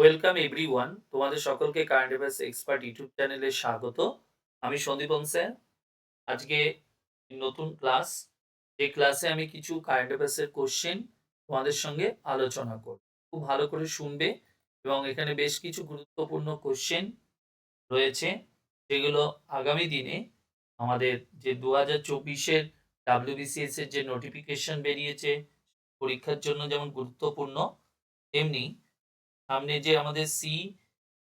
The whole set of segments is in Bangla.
ওয়েলকাম এভরিওয়ান, তোমাদের সকলকে কারেন্ট অ্যাফেয়ার্স এক্সপার্ট ইউটিউব চ্যানেলে স্বাগত। আমি সন্দীপন স্যার। আজকে নতুন ক্লাস, যে ক্লাসে আমি কিছু কারেন্ট অ্যাফেয়ার্সের কোশ্চেন তোমাদের সঙ্গে আলোচনা করব। খুব ভালো করে শুনবে এবং এখানে বেশ কিছু গুরুত্বপূর্ণ কোশ্চেন রয়েছে, যেগুলো আগামী দিনে আমাদের যে 2024-এর ডাব্লিউবিসিএস এর যে নোটিফিকেশন বেরিয়েছে পরীক্ষার জন্য যেমন গুরুত্বপূর্ণ, তেমনি সামনে যে আমাদের সি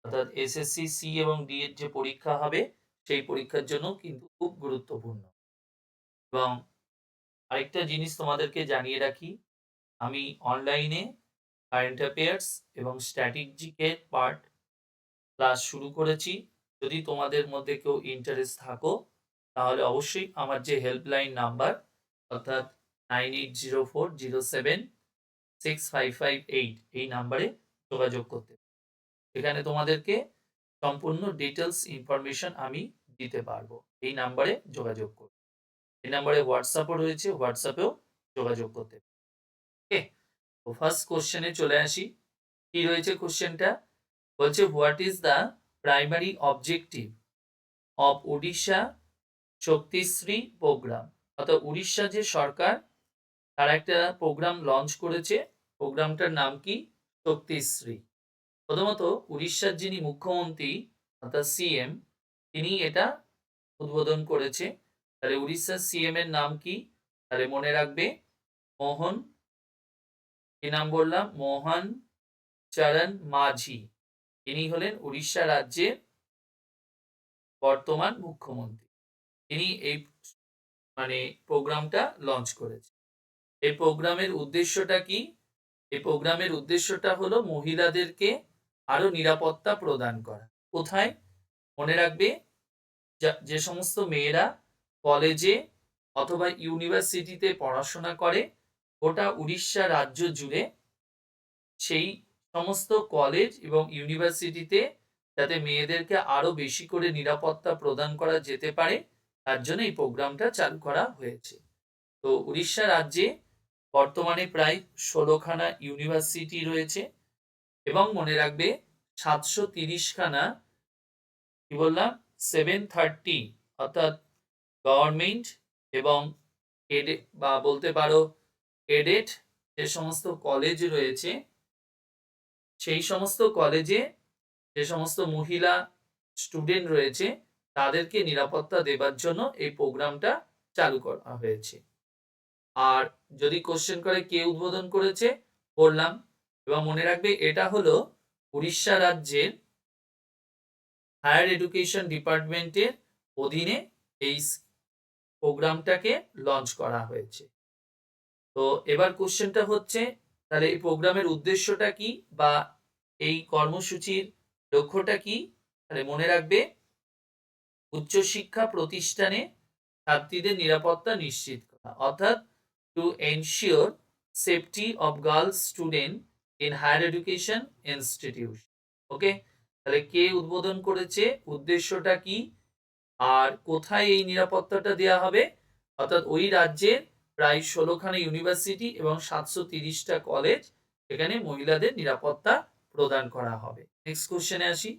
অর্থাৎ এসএসসি সি এবং ডি এর যে পরীক্ষা হবে সেই পরীক্ষার জন্য কিন্তু খুব গুরুত্বপূর্ণ। এবং আরেকটা জিনিস তোমাদেরকে জানিয়ে রাখি, আমি অনলাইনে কারেন্ট অ্যাফেয়ার্স এবং স্ট্র্যাটেজিকের পার্ট ক্লাস শুরু করেছি। যদি তোমাদের মধ্যে কেউ ইন্টারেস্ট থাকো তাহলে অবশ্যই আমার যে হেল্পলাইন নাম্বার অর্থাৎ 9804076558 এই নাম্বারে যোগাযোগ করতে, এখানে তোমাদেরকে সম্পূর্ণ ডিটেলস ইনফরমেশন আমি দিতে পারবো। এই নাম্বারে যোগাযোগ করো। এই নাম্বারে হোয়াটসঅ্যাপও রয়েছে, হোয়াটসঅ্যাপেও যোগাযোগ করতে। ওকে, তো ফার্স্ট কোশ্চেনে চলে আসি। কি রয়েছে কোশ্চেনটা? বলছে what is the primary objective of Odisha Shaktishree program. অর্থাৎ উড়িষ্যা যে সরকার, তারা একটা প্রোগ্রাম লঞ্চ করেছে। প্রোগ্রামটার নাম কি? শক্তিশ্রী। প্রথমত উড়িষ্যার যিনি মুখ্যমন্ত্রী অর্থাৎ সিএম, তিনি এটা উদ্বোধন করেছে। তাহলে উড়িষ্যার সিএম এর নাম কি? তাহলে মনে রাখবে মোহন, কি নাম বললাম? মোহন চরণ মাঝি। তিনি হলেন উড়িষ্যা রাজ্যের বর্তমান মুখ্যমন্ত্রী। তিনি এই প্রোগ্রামটা লঞ্চ করেছে। এই প্রোগ্রামের উদ্দেশ্যটা কি? এই প্রোগ্রামের উদ্দেশ্যটা হলো মহিলাদেরকে আরো নিরাপত্তা প্রদান করা। কোথায়? মনে রাখবে, যে সমস্ত মেয়েরা কলেজে অথবা ইউনিভার্সিটিতে পড়াশোনা করে গোটা উড়িষ্যা রাজ্য জুড়ে, সেই সমস্ত কলেজ এবং ইউনিভার্সিটিতে যাতে মেয়েদেরকে আরো বেশি করে নিরাপত্তা প্রদান করা যেতে পারে, তার জন্য এই প্রোগ্রামটা চালু করা হয়েছে। তো উড়িষ্যা রাজ্যে বর্তমানে প্রায় 16খানা ইউনিভার্সিটি রয়েছে এবং মনে রাখবে 730খানা, কি বললাম, 730 অর্থাৎ গভর্নমেন্ট এবং এডেড বা বলতে পারো এডেড যে সমস্ত কলেজ রয়েছে, সেই সমস্ত কলেজে যে সমস্ত মহিলা স্টুডেন্ট রয়েছে তাদেরকে নিরাপত্তা দেবার জন্য এই প্রোগ্রামটা চালু করা হয়েছে। আর যদি কোশ্চেন করে কে উদ্বোধন করেছে, বললাম। এবং মনে রাখবে এটা হলো উড়িষ্যা রাজ্যের হায়ার এডুকেশন ডিপার্টমেন্টের অধীনে এই প্রোগ্রামটাকে লঞ্চ করা হয়েছে। তো এবার কোশ্চেনটা হচ্ছে, তাহলে এই প্রোগ্রামের উদ্দেশ্যটা কি বা এই কর্মসূচির লক্ষ্যটা কি? তাহলে মনে রাখবে উচ্চশিক্ষা প্রতিষ্ঠানে ছাত্রীদের নিরাপত্তা নিশ্চিত করা, অর্থাৎ to ensure safety of girls student in higher education institution. Okay, তাহলে কে উদ্বোধন করেছে, উদ্দেশ্যটা কি, আর কোথায় এই নিরাপত্তাটা দেওয়া হবে? অর্থাৎ ওই রাজ্যের প্রায় 16খানা ইউনিভার্সিটি এবং 730টা কলেজ, এখানে মহিলাদের নিরাপত্তা প্রদান করা হবে। নেক্সট কোশ্চেনে আসি।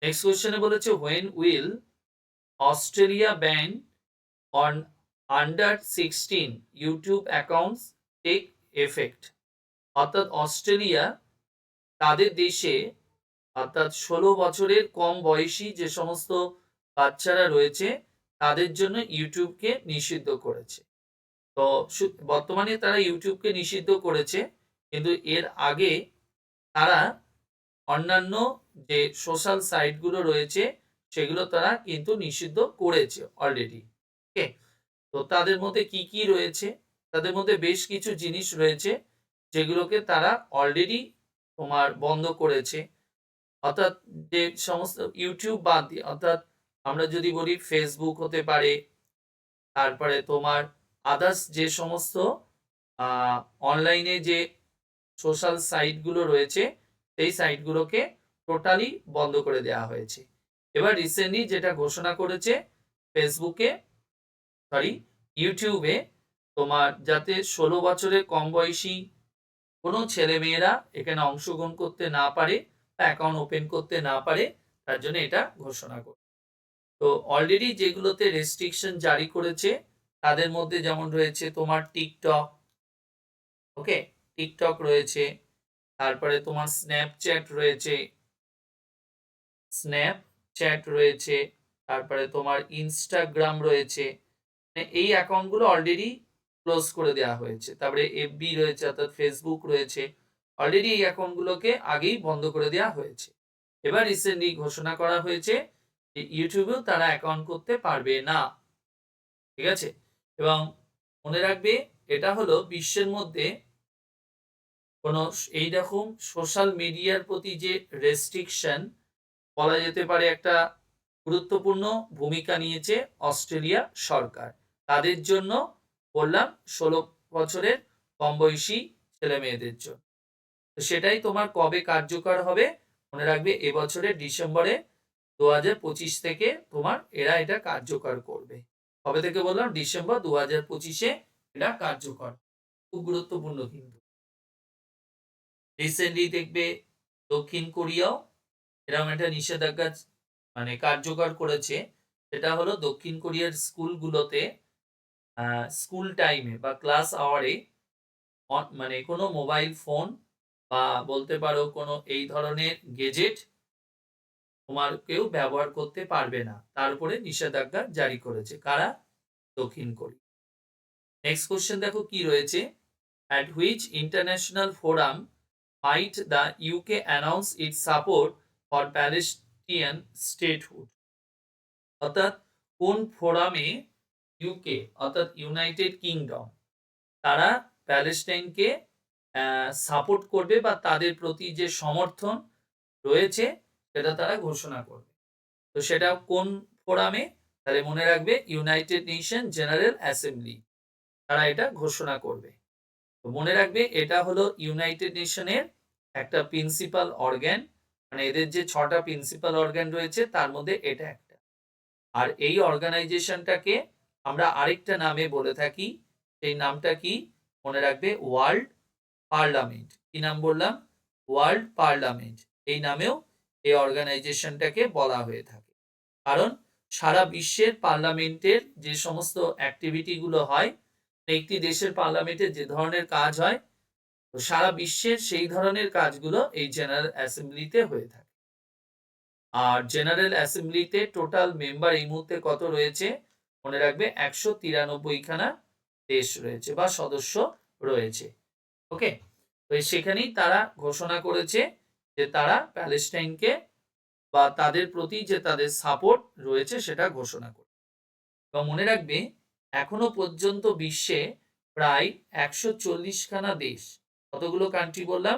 নেক্সট কোশ্চেনে বলেছে when will Australia ban on under 16 YouTube accounts take effect. অর্থাৎ অস্ট্রেলিয়া তাদের দেশে অর্থাৎ 16 বছরের কম বয়সী যে সমস্ত বাচ্চারা রয়েছে তাদের জন্য ইউটিউবকে নিষিদ্ধ করেছে। তো বর্তমানে তারা ইউটিউবকে নিষিদ্ধ করেছে, কিন্তু এর আগে তারা অন্যান্য যে সোশ্যাল সাইটগুলো রয়েছে সেগুলো তারা কিন্তু নিষিদ্ধ করেছে অলরেডি। ওকে, তো তাদের মধ্যে কি কি রয়েছে? তাদের মধ্যে বেশ কিছু জিনিস রয়েছে যেগুলোকে তারা অলরেডি তোমার বন্ধ করেছে। অর্থাৎ যে সমস্ত ইউটিউব বাদ দিয়ে, অর্থাৎ আমরা যদি বলি ফেসবুক হতে পারে, তারপরে তোমার আদার্স যে সমস্ত অনলাইনে যে সোশ্যাল সাইটগুলো রয়েছে সেই সাইটগুলোকে টোটালি বন্ধ করে দেওয়া হয়েছে। এবার রিসেন্টলি যেটা ঘোষণা করেছে ফেসবুকে, সরি ইউটিউবে, তোমার যাতে 16 বছরের কম বয়সী কোনো ছেলেমেয়েরা এখানে অংশগ্রহণ করতে না পারে বা অ্যাকাউন্ট ওপেন করতে না পারে, তার জন্য এটা ঘোষণা করে। তো অলরেডি যেগুলোতে রেস্ট্রিকশন জারি করেছে তাদের মধ্যে যেমন রয়েছে তোমার টিকটক, ওকে, টিকটক রয়েছে, তারপরে তোমার স্ন্যাপচ্যাট রয়েছে, স্ন্যাপচ্যাট রয়েছে, তারপরে তোমার ইনস্টাগ্রাম রয়েছে। এই অ্যাকাউন্টগুলো অলরেডি ক্লোজ করে দেওয়া হয়েছে। তারপরে এফবি রয়েছে, অর্থাৎ ফেসবুক রয়েছে, অলরেডি এই অ্যাকাউন্টগুলোকে আগেই বন্ধ করে দেওয়া হয়েছে। এবার রিসেন্টলি ঘোষণা করা হয়েছে যে ইউটিউবেও তারা অ্যাকাউন্ট করতে পারবে না, ঠিক আছে। এবং মনে রাখবে এটা হলো বিশ্বের মধ্যে কোনো এইরকম সোশ্যাল মিডিয়ার প্রতি যে রেস্ট্রিকশন, বলা যেতে পারে একটা গুরুত্বপূর্ণ ভূমিকা নিয়েছে অস্ট্রেলিয়া সরকার। তাদের জন্য বললাম 16 বছরের কম বয়সী ছেলে মেয়েদের জন্য। তো সেটাই তোমার কবে কার্যকর হবে, মনে রাখবে এবছরের ডিসেম্বরে 2025 থেকে তোমার এরা এটা কার্যকর করবে। কবে থেকে বললাম? ডিসেম্বর 2025-এ এটা কার্যকর। খুব গুরুত্বপূর্ণ কিন্তু। রিসেন্টলি দেখবে দক্ষিণ কোরিয়াও এরকম একটা নিষেধাজ্ঞা মানে কার্যকর করেছে। সেটা হলো দক্ষিণ কোরিয়ার স্কুলগুলোতে স্কুল টাইমে বা ক্লাস আওয়ারে মানে কোনো মোবাইল ফোন বা বলতে পারো কোনো এই ধরনের গেজেট তোমার কেউ ব্যবহার করতে পারবে না, তার উপরে নিষেধাজ্ঞা জারি করেছে। কারা? দক্ষিণ কোরিয়া। নেক্সট কোশ্চেন দেখো কি রয়েছে। At which international forum might the UK announce its support for Palestinian statehood? অর্থাৎ কোন ফোরামে ইউকে অর্থাৎ ইউনাইটেড কিংডম তারা প্যালেস্টাইনকে সাপোর্ট করবে বা তাদের প্রতি যে সমর্থন রয়েছে সেটা তারা ঘোষণা করবে। তো সেটা কোন ফোরামে? তাহলে মনে রাখবে ইউনাইটেড নেশন জেনারেল অ্যাসেম্বলি, তারা এটা ঘোষণা করবে। তো মনে রাখবে এটা হলো ইউনাইটেড নেশনের একটা প্রিন্সিপাল অর্গ্যান, মানে এদের যে 6টা প্রিন্সিপাল অর্গ্যান রয়েছে তার মধ্যে এটা একটা। আর এই অর্গানাইজেশনটাকে আমরা আরেকটা নামে বলে থাকি, সেই নামটা কি? মনে রাখবে ওয়ার্ল্ড পার্লামেন্ট। কি নাম বললাম? World parliament. এই নামেও এই অর্গানাইজেশনটাকে বলা হয়ে থাকে। কারণ সারা বিশ্বের পার্লামেন্টের যে সমস্ত অ্যাক্টিভিটি গুলো হয়, একটি দেশের পার্লামেন্টে যে ধরনের কাজ হয়, তো সারা বিশ্বের সেই ধরনের কাজগুলো এই জেনারেল অ্যাসেম্বলিতে হয়ে থাকে। আর জেনারেল অ্যাসেম্বলিতে টোটাল মেম্বার এই মুহূর্তে কত রয়েছে? মনে রাখবে 193 খানা দেশ রয়েছে বা সদস্য রয়েছে। ওকে, তো সেখানেই তারা ঘোষণা করেছে যে তারা প্যালেস্টাইনকে বা তাদের প্রতি যে তাদের সাপোর্ট রয়েছে সেটা ঘোষণা করে। এবং মনে রাখবে এখনো পর্যন্ত বিশ্বে প্রায় 140 খানা দেশ, কতগুলো কান্ট্রি বললাম?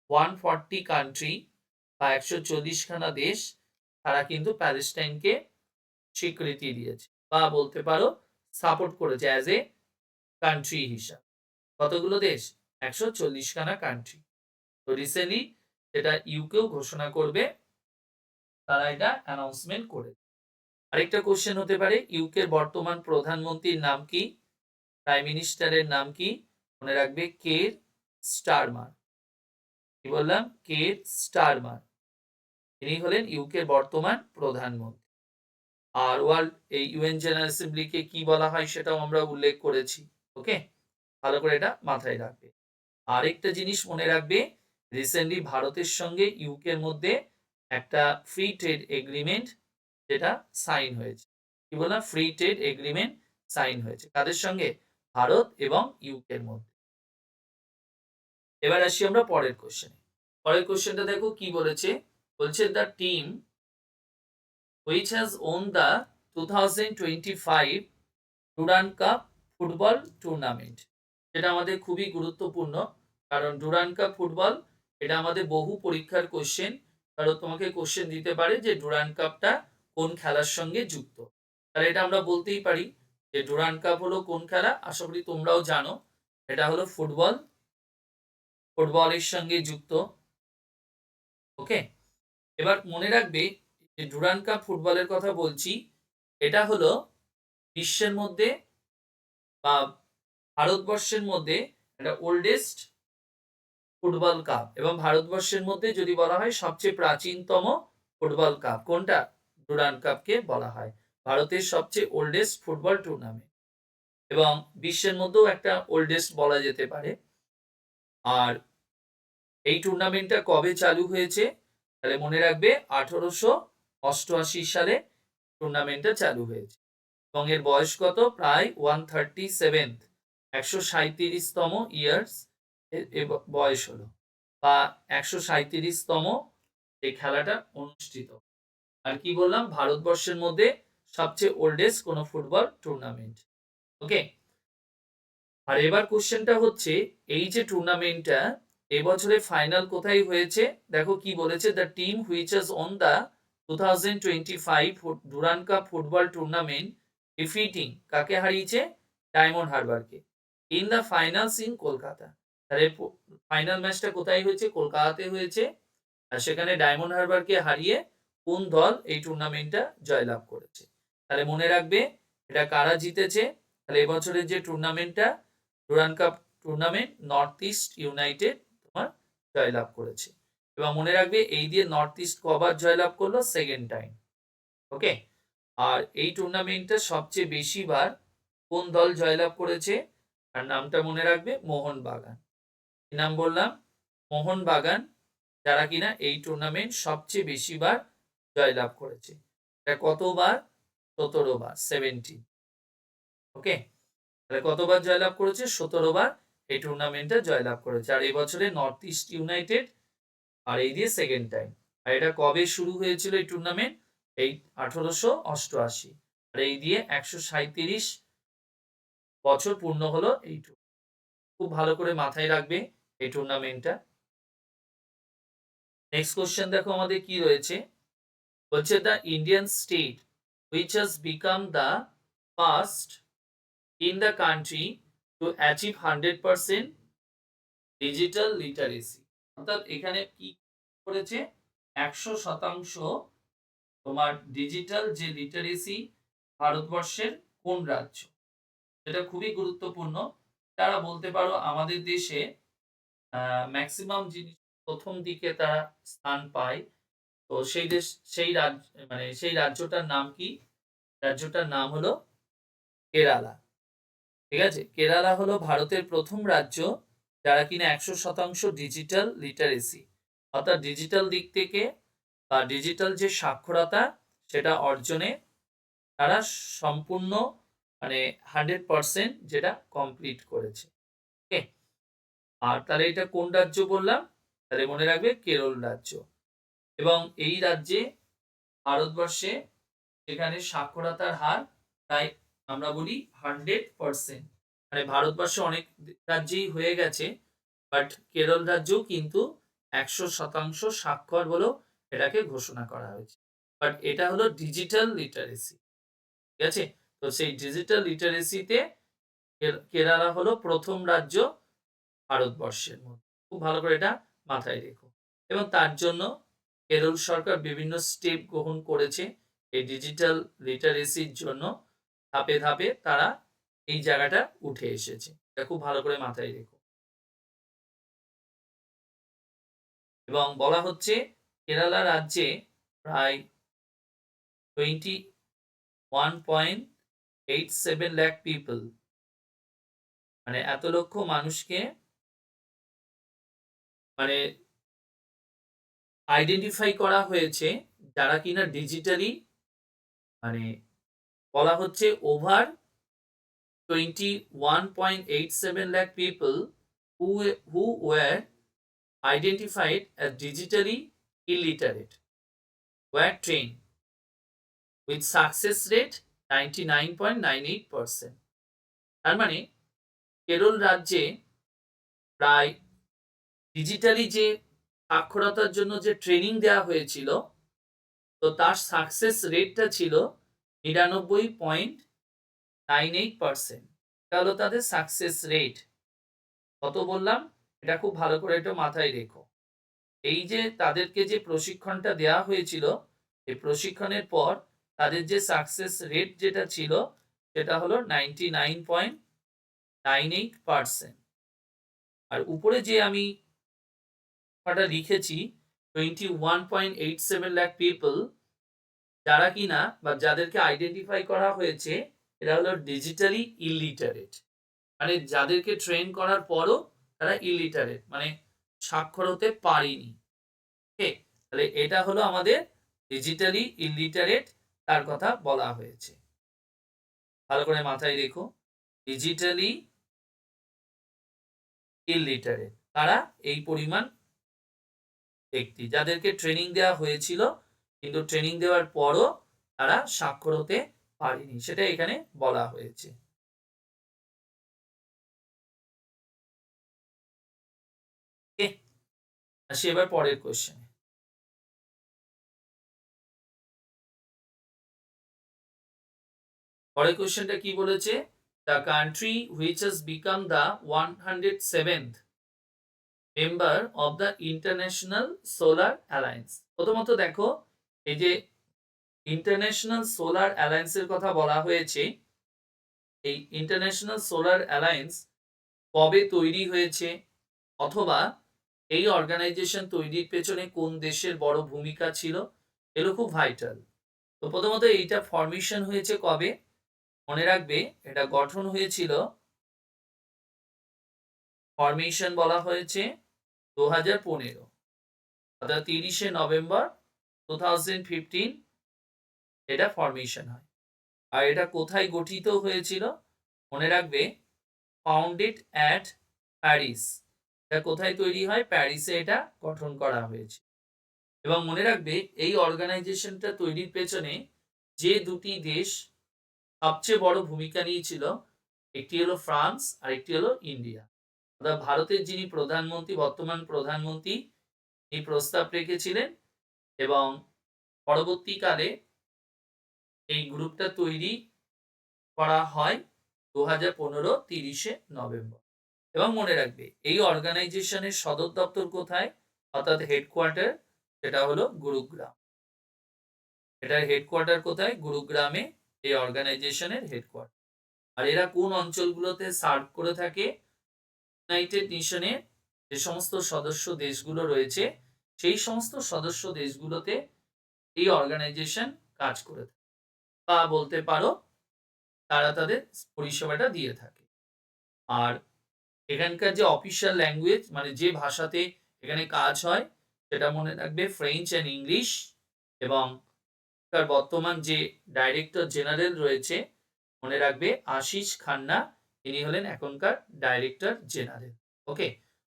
140 কান্ট্রি বা 140 খানা দেশ, তারা কিন্তু প্যালেস্টাইনকে স্বীকৃতি দিয়েছে বা বলতে পারো সাপোর্ট করেছে অ্যাজ এ কান্ট্রি হিসাবে। কতগুলো দেশ? 140 খানা কান্ট্রি। তো রিসেন্টলি এটা ইউকেও ঘোষণা করবে, তারা এটা অ্যানাউন্সমেন্ট করে। আরেকটা কোশ্চেন হতে পারে, ইউকের বর্তমান প্রধানমন্ত্রীর নাম কি? প্রাইম মিনিস্টারের নাম কি? মনে রাখবে কের স্টারমার। কি বললাম? কের স্টারমার। তিনি হলেন ইউকের বর্তমান প্রধানমন্ত্রী। আর ওয়ার্ল্ড এই ইউএন জেনারেল অ্যাসেম্বলিকে কি বলা হয় সেটাও আমরা উল্লেখ করেছি। ওকে, ভালো করে এটা মাথায় রাখবে। আরেকটা জিনিস মনে রাখবে, রিসেন্টলি ভারতের সঙ্গে ইউকের মধ্যে একটা ফ্রি ট্রেড এগ্রিমেন্ট যেটা সাইন হয়েছে। কি বললাম? ফ্রি ট্রেড এগ্রিমেন্ট সাইন হয়েছে কাদের সঙ্গে? ভারত এবং ইউকের মধ্যে। এবার আসি আমরা পরের কোশ্চেনে। পরের কোশ্চেনটা দেখো কি বলেছে। বলছে the team which has won the 2025 Durand Cup football tournament. এটা আমাদের খুবই গুরুত্বপূর্ণ, কারণ ডুরান্ড কাপ ফুটবল এটা আমাদের বহু পরীক্ষার কোশ্চেন। কারণ তোমাকে কোশ্চেন দিতে পারে যে ডুরান্ড কাপটা কোন খেলার সঙ্গে যুক্ত। তাহলে এটা আমরা বলতেই পারি যে ডুরান্ড কাপ হলো কোন খেলা। আশা করি তোমরাও জানো, এটা হলো ফুটবল, ফুটবলের সঙ্গে যুক্ত। ওকে, এবার মনে রাখবে যে ডুরান্ড কাপ ফুটবলের কথা বলছি, এটা হলো বিশ্বের মধ্যে বা ভারতবর্ষের মধ্যে একটা ওল্ডেস্ট ফুটবল কাপ, এবং ভারতবর্ষের মধ্যে যদি বলা হয় সবচেয়ে প্রাচীনতম ফুটবল কাপ কোনটা, ডুরান্ড কাপকে বলা হয়। ভারতের সবচেয়ে ওল্ডেস্ট ফুটবল টুর্নামেন্ট এবং বিশ্বের মধ্যেও একটা ওল্ডেস্ট বলা যেতে পারে। আর এই টুর্নামেন্টটা কবে চালু হয়েছে, তাহলে মনে রাখবে 1888 সালে টুর্নামেন্টটা চালু হয়েছে এবং এর বয়স কত, প্রায় 137, 137তম ইয়ার্স বয়স হলো, বা 137তম এই খেলাটা অনুষ্ঠিত। আর কি বললাম, ভারতবর্ষের মধ্যে সবচেয়ে ওল্ডেস্ট কোন ফুটবল টুর্নামেন্ট। ওকে, আর এবার কোশ্চেনটা হচ্ছে, এই যে টুর্নামেন্টটা এবছরে ফাইনাল কোথায় হয়েছে, দেখো কি বলেছে, the team which has won the 2025 Durand Cup football tournament defeating, কাকে হারিয়েছে, ডায়মন্ড হারবারকে, in the finals in Kolkata. তাহলে ফাইনাল ম্যাচটা কোথায় হয়েছে, কলকাতাতে হয়েছে, আর সেখানে ডায়মন্ড হারবারকে হারিয়ে কোন দল এই টুর্নামেন্টটা জয়লাভ করেছে। তাহলে মনে রাখবে এটা কারা জিতেছে, তাহলে এবছরের যে টুর্নামেন্টটা Durand Cup tournament, North East United তোমার জয়লাভ করেছে। এবং মনে রাখবে এই দিয়ে নর্থ ইস্ট কবার জয়লাভ করলো, সেকেন্ড টাইম। ওকে, আর এই টুর্নামেন্টটা সবচেয়ে বেশি বার কোন দল জয়লাভ করেছে, আর নামটা মনে রাখবে, মোহনবাগান। কি নাম বললাম, মোহনবাগান, যারা কিনা এই টুর্নামেন্ট সবচেয়ে বেশি বার জয়লাভ করেছে। এটা কতবার, 17 বার, 17। ওকে, তাহলে কতবার জয়লাভ করেছে, 17 বার এই টুর্নামেন্টে জয়লাভ করেছে। আর এই বছরে নর্থ ইস্ট ইউনাইটেড, আর এই দিয়ে সেকেন্ড টাইম। আর এটা কবে শুরু হয়েছিল এই টুর্নামেন্ট, এই 1888, আর এই দিয়ে 137 বছর পূর্ণ হলো এই খুব ভালো করে মাথায় রাখবে এই টুর্নামেন্টটা। নেক্সট কোশ্চেন দেখো আমাদের কি রয়েছে, বলছে the Indian state which has become the first in the country to achieve 100% digital literacy. অর্থাৎ এখানে কি করেছে, 100% তোমার ডিজিটাল যে লিটারেসি ভারতবর্ষের কোন রাজ্য, এটা খুবই গুরুত্বপূর্ণ। তারা বলতে পারো আমাদের দেশে ম্যাক্সিমাম জিনিস প্রথম দিকে তারা স্থান পায়, তো সেই দেশ, সেই রাজ্য, মানে সেই রাজ্যটার নাম কি, রাজ্যটার নাম হলো কেরালা। ঠিক আছে, কেরালা হলো ভারতের প্রথম রাজ্য যারা কিনা 100% ডিজিটাল লিটারেসি, অর্থাৎ ডিজিটাল দিক থেকে বা ডিজিটাল যে সাক্ষরতা সেটা অর্জনে তারা সম্পূর্ণ, মানে 100% যেটা কমপ্লিট করেছে। ওকে, আর তাহলে এটা কোন রাজ্য বললাম, তাহলে মনে রাখবে কেরল রাজ্য। এবং এই রাজ্যে ভারতবর্ষে এখানে সাক্ষরতার হার প্রায় আমরা বলি 100%, মানে ভারতবর্ষে অনেক রাজ্যেই হয়ে গেছে, বাট কেরল রাজ্যও কিন্তু 100% সাক্ষর বলেও এটাকে ঘোষণা করা হয়েছে। বাট এটা হলো ডিজিটাল লিটারেসি। ঠিক আছে, তো সেই ডিজিটাল লিটারেসিতে কেরালা হলো প্রথম রাজ্য ভারতবর্ষের মধ্যে। খুব ভালো করে এটা মাথায় রেখো। এবং তার জন্য কেরল সরকার বিভিন্ন স্টেপ গ্রহণ করেছে এই ডিজিটাল লিটারেসির জন্য, ধাপে ধাপে তারা এই জায়গাটা উঠে এসেছে। এটা খুব ভালো করে মাথায় রেখো। এবং বলা হচ্ছে কেরালা রাজ্যে প্রায় 21.87 লাখ পিপল, মানে এত লক্ষ মানুষকে মানে আইডেন্টিফাই করা হয়েছে যারা কিনা ডিজিটালি, মানে বলা হচ্ছে over 21.87 lakh people who were identified as digitally illiterate were trained with success rate 99.98%. তার মানে কেরল রাজ্যে প্রায় ডিজিটালি যে সাক্ষরতার জন্য যে ট্রেনিং দেওয়া হয়েছিল, তো তার সাকসেস রেটটা ছিল 99.98%। এটা হলো তাদের সাকসেস রেট। কত বললাম, এটা খুব ভালো করে এটা মাথায় রেখো। এই যে তাদেরকে যে প্রশিক্ষণটা দেওয়া হয়েছিল, এই প্রশিক্ষণের পর তাদের যে সাকসেস রেট যেটা ছিল সেটা হলো 99.98%। আর উপরে যে আমি সংখ্যাটা লিখেছি 21.87 লাখ পিপল, যারা কিনা বা যাদেরকে আইডেন্টিফাই করা হয়েছে এরা হলো ডিজিটালি ইলিটারেট, মানে যাদেরকে ট্রেন করার পরও তারা ইলিটারেট, মানে স্বাক্ষর হতে পারেনি। ওকে, তাহলে এটা হলো আমাদের ডিজিটালি ইলিটারেট, তার কথা বলা হয়েছে। ভালো করে মাথায় রেখো, ডিজিটালি ইলিটারেট তারা এই পরিমাণ ব্যক্তি যাদেরকে ট্রেনিং দেওয়া হয়েছিল, কিন্তু ট্রেনিং দেওয়ার পরও তারা স্বাক্ষর হতে পারেনি, সেটা এখানে বলা হয়েছে। আসি এবার পরের কোশ্চেনে। পরের কোশ্চেনটা কি বলেছে? The country which has become the 107th member of the international solar alliance. প্রথমত দেখো, এই যে ইন্টারন্যাশনাল সোলার অ্যালায়েন্সের কথা বলা হয়েছে, এই ইন্টারন্যাশনাল সোলার অ্যালায়েন্স কবে তৈরি হয়েছে, অথবা এই অর্গানাইজেশন তৈরির পেছনে কোন দেশের বড় ভূমিকা ছিল, এগুলো খুব ভাইটাল। তো প্রথমত এইটা ফরমেশন হয়েছে কবে, মনে রাখবে এটা গঠন হয়েছিল, ফরমেশন বলা হয়েছে 2015, অর্থাৎ 30শে নভেম্বর 2015 এটা ফরমেশন হয়। আর এটা কোথায় গঠিত হয়েছিল, মনে রাখবে ফাউন্ডেড অ্যাট প্যারিস। এটা কোথায় তৈরি হয়, প্যারিসে এটা গঠন করা হয়েছে। এবং মনে রাখবে এই অর্গানাইজেশনটা তৈরির পেছনে যে দুটি দেশ সবচেয়ে বড় ভূমিকা নিয়েছিল, একটি হলো ফ্রান্স আর একটি হলো ইন্ডিয়া। অর্থাৎ ভারতের যিনি প্রধানমন্ত্রী, বর্তমান প্রধানমন্ত্রী, এই প্রস্তাব রেখেছিলেন এবং পরবর্তীকালে এই গ্রুপটা তৈরি করা হয় 2015 30শে নভেম্বর। এবং মনে রাখবে এই অর্গানাইজেশনের সদর দপ্তর কোথায়, অর্থাৎ হেডকোয়ার্টার, সেটা হলো গুরুগ্রাম। এটার হেডকোয়ার্টার কোথায়, গুরুগ্রামে এই অর্গানাইজেশনের হেডকোয়ার্টার। আর এরা কোন অঞ্চলগুলোতে সার্ভ করে থাকে, ইউনাইটেড নেশনের যে সমস্ত সদস্য দেশগুলো রয়েছে সেই সমস্ত সদস্য দেশগুলোতে এই অর্গানাইজেশন কাজ করে থাকে, বা বলতে পারো তারা তাদের পরিষেবাটা দিয়ে থাকে। আর এখানকার যে অফিসিয়াল ল্যাঙ্গুয়েজ, মানে যে ভাষাতে এখানে কাজ হয়, সেটা মনে রাখবে ফ্রেঞ্চ অ্যান্ড ইংলিশ। এবং তার বর্তমান যে ডাইরেক্টর জেনারেল রয়েছে, মনে রাখবে আশিস খান্না, তিনি হলেন এখনকার ডাইরেক্টর জেনারেল। ওকে,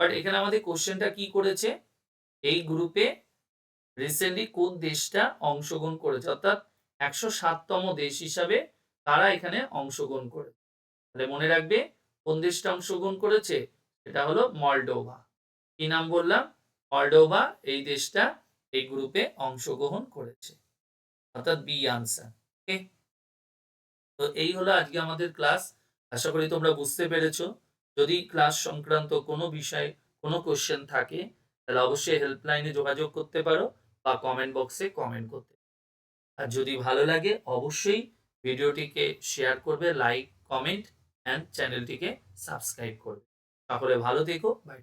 বাট এখানে আমাদের কোশ্চেনটা কি করেছে, এই গ্রুপে রিসেন্টলি কোন দেশটা অংশগ্রহণ করেছে, অর্থাৎ 107তম দেশ হিসাবে তারা এখানে অংশগ্রহণ করে। তাহলে মনে রাখবে কোন দেশটা অংশগ্রহণ করেছে, এটা হলো মলডোভা। কি নাম বললাম, মলডোভা, এই দেশটা এই গ্রুপে অংশগ্রহণ করেছে, অর্থাৎ বি আনসার। ওকে, তো এই হলো আজকে আমাদের ক্লাস। আশা করি তোমরা বুঝতে পেরেছো। যদি ক্লাস সংক্রান্ত কোনো বিষয়ে কোনো কোশ্চেন থাকে তাহলে অবশ্যই হেল্পলাইনে যোগাযোগ করতে পারো বা কমেন্ট বক্সে কমেন্ট করতে। আর যদি ভালো লাগে অবশ্যই ভিডিওটিকে শেয়ার করবে, লাইক, কমেন্ট অ্যান্ড চ্যানেলটিকে সাবস্ক্রাইব করবে। সকলে ভালো থেকো, বাই।